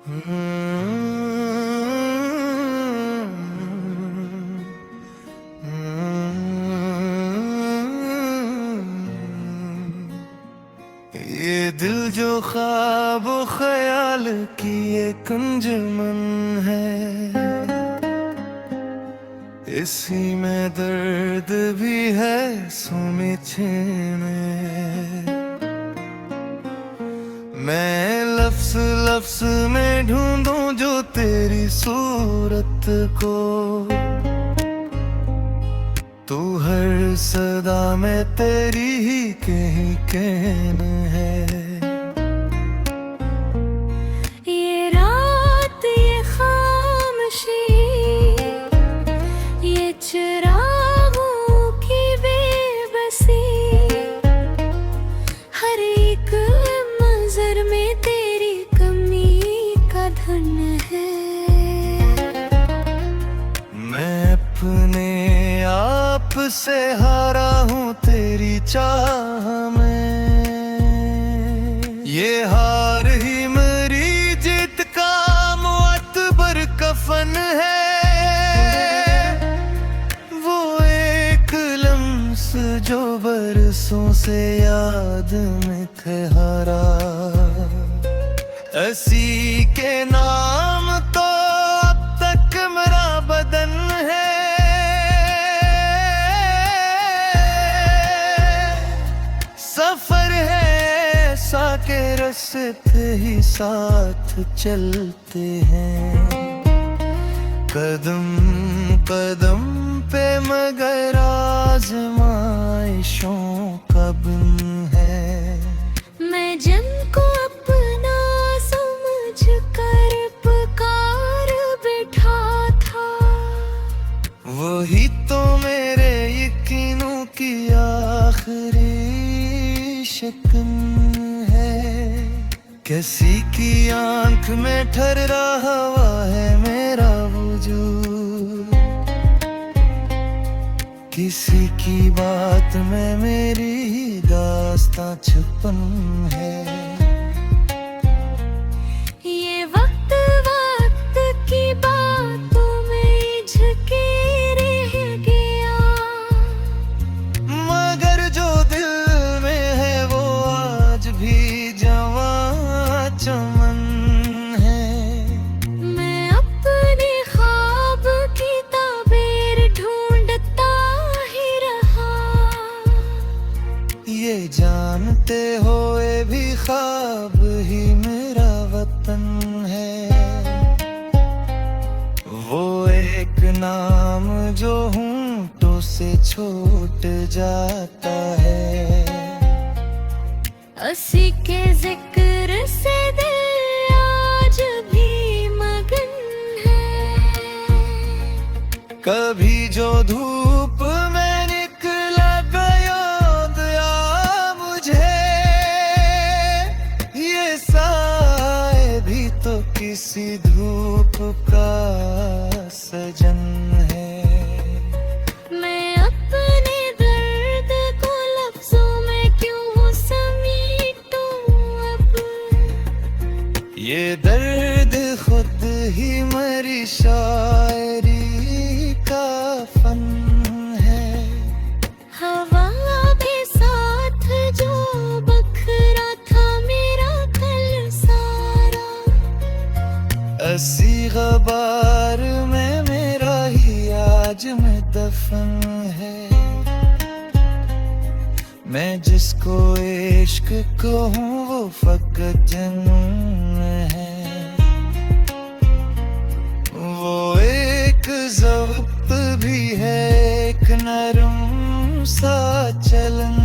ये दिल जो ख्वाब ख्याल की एक अंजुमन है, इसी में दर्द भी है सुमिछे में। मैं लफ्ज लफ्ज में ढूंढूं जो तेरी सूरत को, तू हर सदा में तेरी ही कहीं कहन है। ये रात ये खामोशी, ये चिरागों की बेबसी, हर एक मंजर में तेरी कमी का धन है। मैं अपने आप से हारा हूँ तेरी चाह में, ये हार ही मेरी जीत का मुअत्बर कफन है। वो एक लम्स जो बरसों से याद में ठहरा, इसी के नाम तो अब तक मेरा बदन है। सफर है ऐसा के रास्ते ही साथ चलते हैं, कदम कदम पे मगर आजमाइशों का बिन है। मैं जन को अपना समझ कर पुकार बैठा था, वही तो मेरे यकीनों की आखिरी शिकन है। किसी की आंख में ठहरा हुआ है मेरा वजूद, किसी की बात में मेरी दास्तां छुपन है। ये वक्त वक्त की बातों में झुके रह गया, मगर जो दिल में है वो आज भी जवां चमन है। मैं अपने ख्वाब की ताबीर ढूंढता ही रहा, ये जानते हुए भी ख्वाब ही मेरा वतन है। वो एक नाम जो होंठों से छूट जाता है, उसी के जिक्र से दिल आज भी मगन है। कभी जो धूप में निकला गया दया मुझे, ये साए भी तो किसी धूप का सजन है। मैं अपने दर्द को लफ्जों में क्यों समेटूं अब, ये दर्द खुद ही मेरी शायरी का फन है। हवा भी साथ जो बखरा था मेरा कल सारा, ऐसी गबार में मेरा ही आज में दफन है। मैं जिसको इश्क कहूँ वो फकत जुनून है। वो एक ज़ब्त भी है, एक नरम सा चलन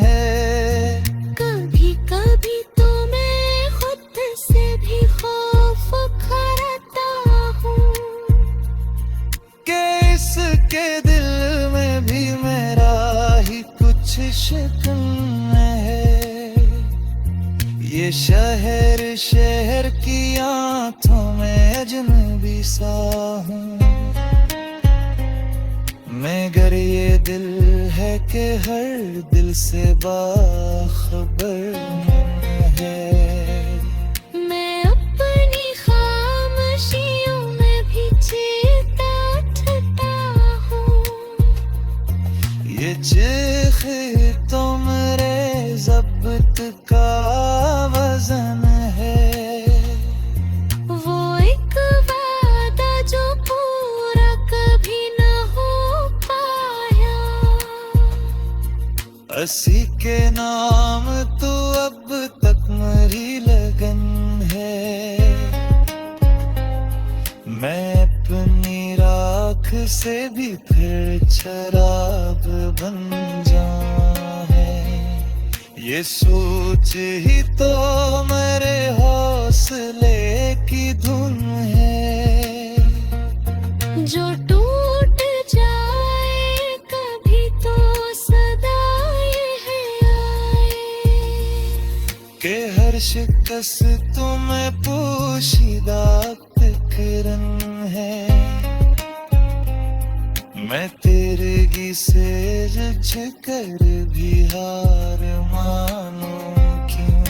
है। कभी कभी तो मैं खुद से भी खौफ करता हूँ कि इसके दिल में भी मेरा ही कुछ शिकन है। ये शहर की आंखों में अजनबी सा हूँ, मगर ये दिल है कि हर दिल से बाखबर है। मैं अपनी वक्त का वजन है। वो एक वादा जो पूरा कभी न हो पाया, असी के नाम तो अब तक मरी लगन है। मैं अपनी राख से भी फिर शराब बन जाऊं है, ये सोच ही तो मेरे हौसले की धुन है। जो टूट जाए कभी तो सदा ये है आए, के हर शिकस्त तुम्हें पोशीदा फिक्रन है। मैं तेरे से रझ कर भी हार मानूं क्यों,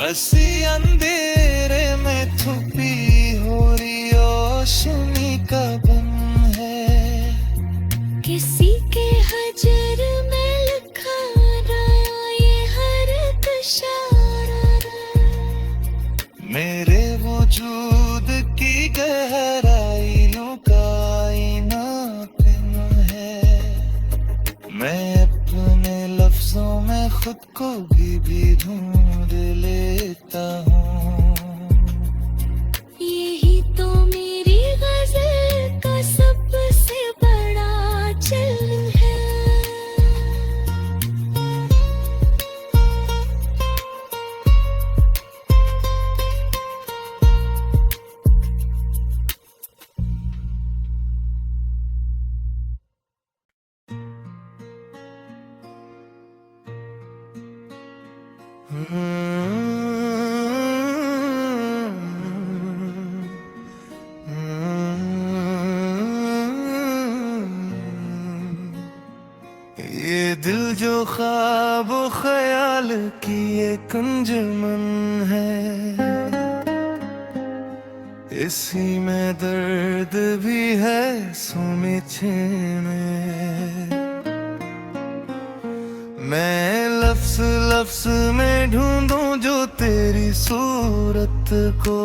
असी अंधेरे में छुपी हो रही रोशनी का बन है। किसी के हजर में लिखा रहा ये हर एक इशारा, मेरे वजूद की गहराई लुकाई ना पिन है। मैं अपने लफ्जों में खुद को भी ढूंढ लेता हूँ। यही तो मेरी गजल का सबसे बड़ा चलन है। ये दिल जो ख्वाब ख्याल की एक अंजुमन है, इसी में दर्द भी है सुमिछे में। मैं लफ्ज लफ्ज में ढूंढूं जो तेरी सूरत को,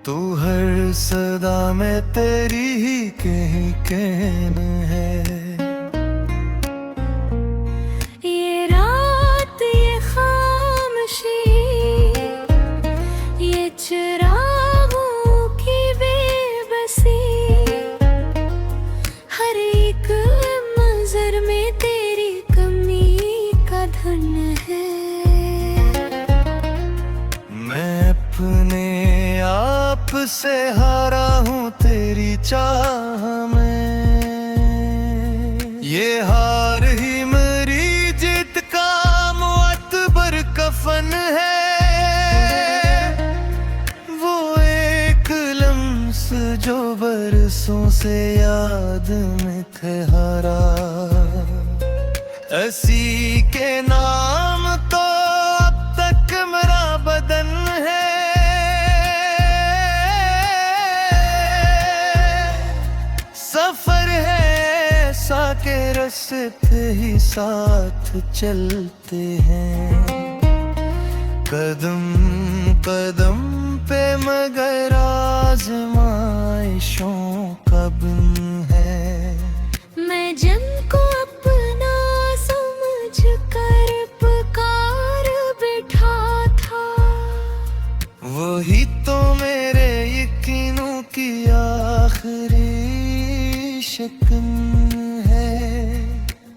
तू हर सदा में तेरी ही कहीं कहन है। ये रात ये खामोशी ये चिरागों की बेबसी, हर एक मंजर में तेरी कमी का धन है। मैं अपने आप से हारा हूँ तेरी चाह में, ये हार ही मेरी जीत का मुअत्बर कफन है। वो एक लम्स जो बरसों से याद में ठहरा, असी के नाम तो अब तक मेरा बदन है। सफर है ऐसा के रास्ते ही साथ चलते हैं, कदम कदम पे मगर आजमाइशों का बिन है। मैं जन को अपना समझ कर पुकार बैठा था, वही तो मेरे यकीनों की आखिरी शिकन है।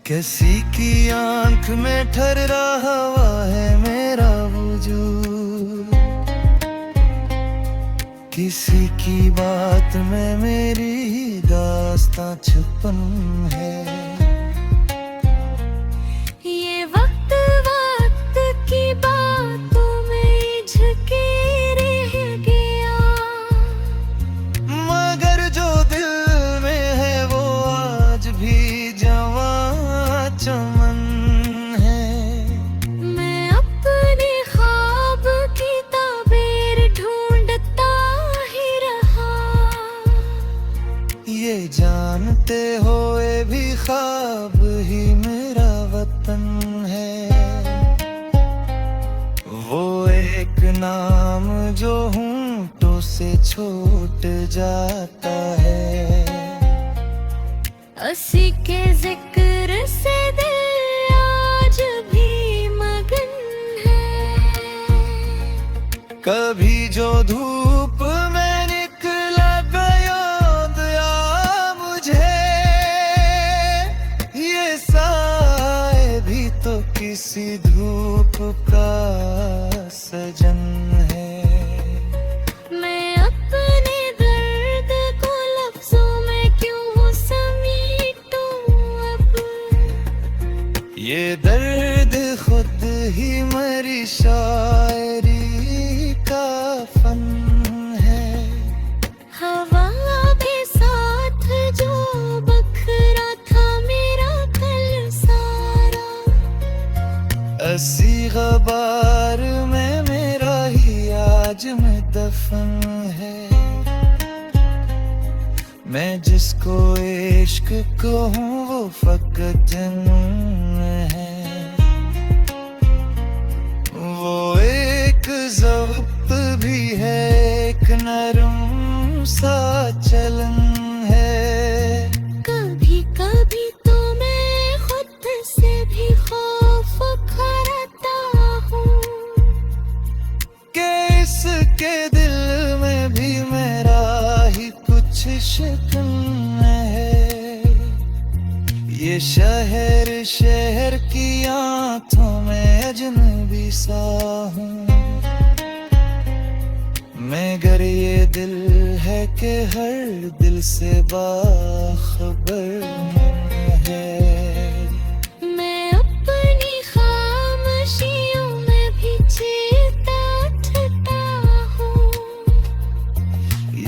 किसी की आंख में ठहरा हुआ है मेरा वजूद, किसी की बात में मेरी दास्तां छुपन है। ये वक्त वक्त की बातों में झुके रह गया, मगर जो दिल में है वो आज भी जवां चमन है। मैं अपने ख्वाब की ताबीर ढूंढता ही रहा, ये जानते हुए भी ख्वाब ही मेरा वतन नाम जो होंठों से छूट जाता है। असी के जिक्र से दिल आज भी मगन है। कभी जो धूप में निकला गया दया मुझे, ये साए भी तो किसी धूप का सजन है। मैं अपने दर्द को लफ्जों में क्यों समेटूं अब। ये दर्द खुद ही मेरी शायरी का फन है। हवा भी साथ जो बखरा था मेरा कल सारा। असी गबार में मेरा ही आज में दफन है। मैं जिसको इश्क कहूँ वो फकत जुनून है। वो एक ज़ब्त भी है, एक नरम सा चलन है। कभी कभी तो मैं खुद से भी खौफ करता हूँ कि इसके दिल में भी मेरा ही कुछ शिकन है। ये शहर की आंखों में अजनबी सा हूँ। मगर ये दिल है कि हर दिल से बाखबर है। मैं अपनी खामोशियों में भी चेता उठता हूँ।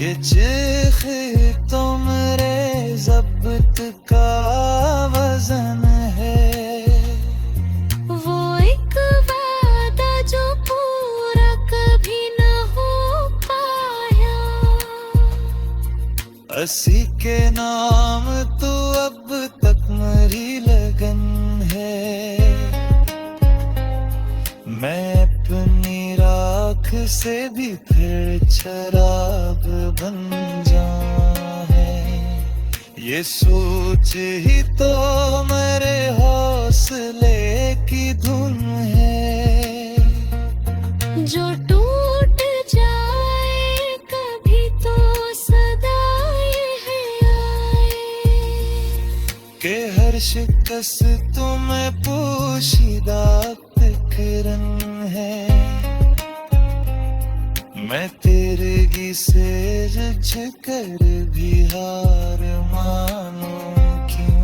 ये चीखे तो मेरे ज़ब्त का वजन है। वो एक वादा जो पूरा कभी न हो पाया। असी के नाम तो अब तक मेरी लगन है। मैं अपनी राख से भी फिर शराब बन जाऊं है। ये सोच ही तो मेरे हौसले की धुन है। जो टूट जाए कभी तो सदा ये है आए। कि हर शिकस्त तुम्हें पोशीदा फिक्रन है। मैं तेरे से रझ कर भी हार मानूं क्यों।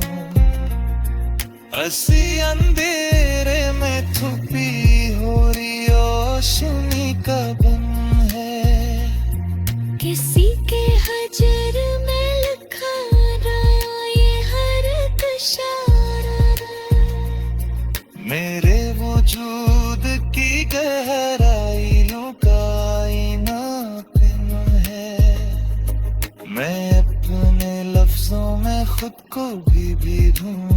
असी अंधेरे में छुपी हो रही रोशनी का बन है। किसी के हजर में लिखा रहा ये हर इशारा। मेरे वजूद की गहराइयों का आईना पिन है। मैं अपने लफ्जों में खुद को भी ढूंढ